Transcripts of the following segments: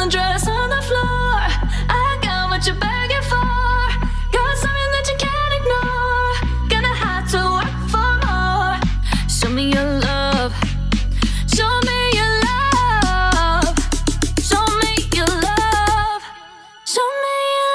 the dress on the floor. I got what you're begging for. Got something that you can't ignore. Gonna have to work for more. Show me your love. Show me your love. Show me your love. Show me your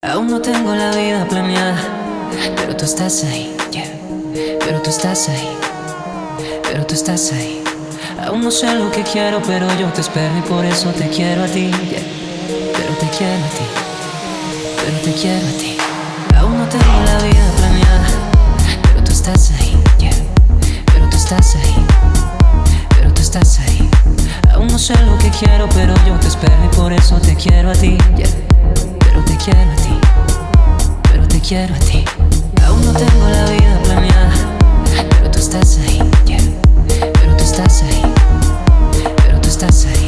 Aún no tengo la vida planeada, pero tú estás ahí, yeah. Pero tú estás ahí, pero tú estás ahí. Aún no sé lo que quiero, pero yo te espero y por eso te quiero a ti, yeah. Pero te quiero a ti, pero te quiero a ti. Aún no tengo la vida planeada, pero tú estás ahí, yeah. Pero tú estás ahí, pero tú estás ahí. Aún no sé lo que quiero, pero yo te espero y por eso te quiero a ti, yeah. Pero te quiero a ti, pero te quiero a ti. Aún no tengo la vida planeada, pero tú estás ahí, yeah. Pero tú estás ahí, pero tú estás ahí.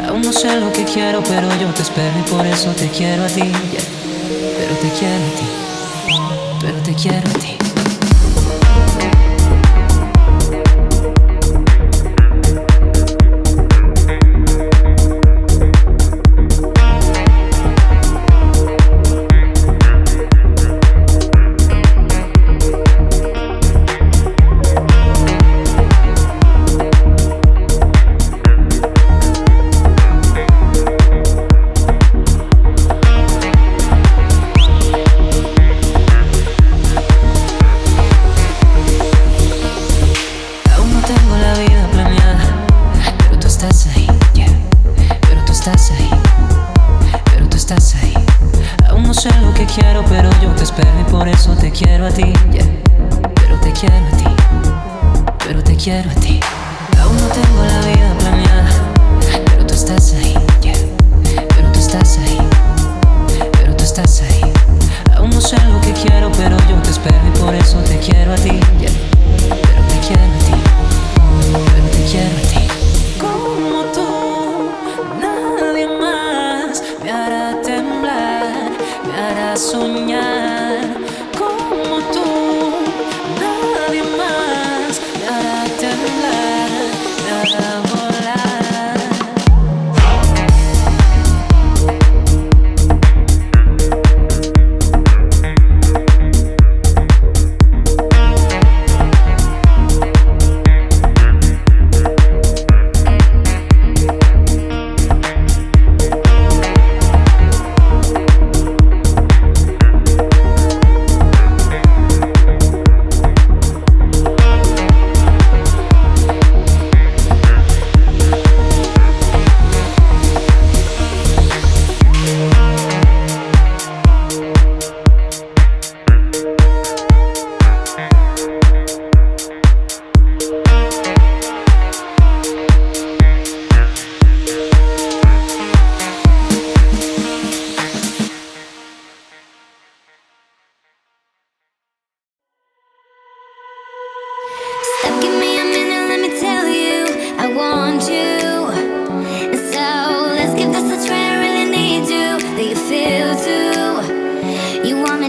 Aún no sé lo que quiero, pero yo te espero y por eso te quiero a ti, yeah. Pero te quiero a ti, pero te quiero a ti. Quiero, pero yo te espero y por eso te quiero a ti, yeah. Pero te quiero a ti, pero te quiero a ti. Aún no tengo la vida planeada, pero tú estás ahí, yeah. Pero tú estás ahí, pero tú estás ahí. Aún no sé lo que quiero, pero yo te espero y por eso te quiero a ti, yeah. Pero te quiero a ti, pero te quiero a ti. Como tú, nadie más me hará temblar, me hará soñar. Como tú, nadie más me hará temblar, me hará volar.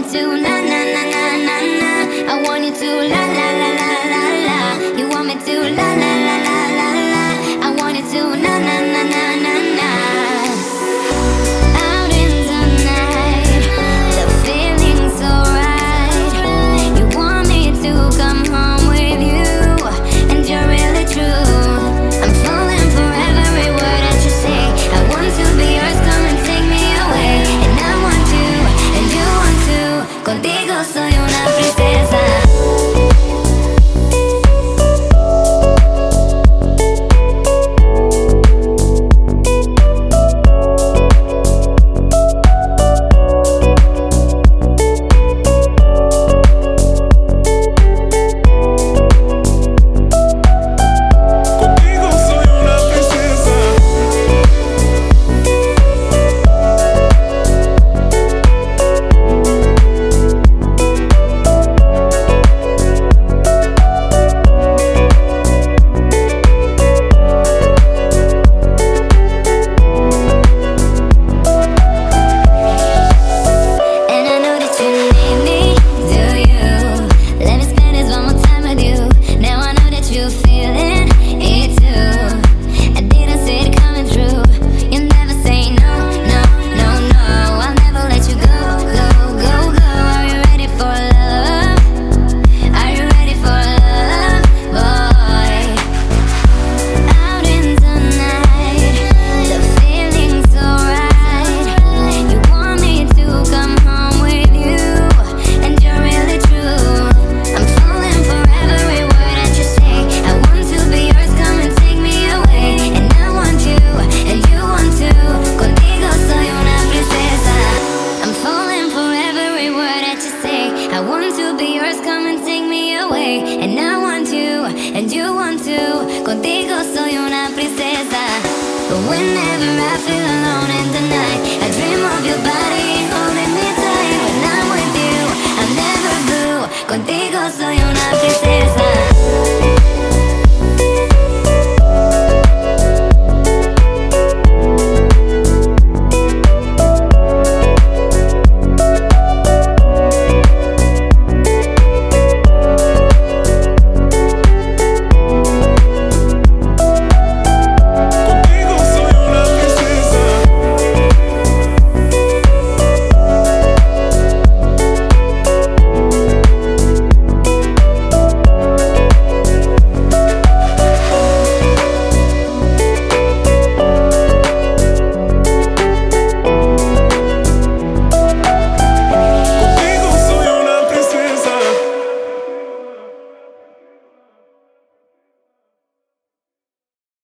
to na na na na na na. I want you to la la la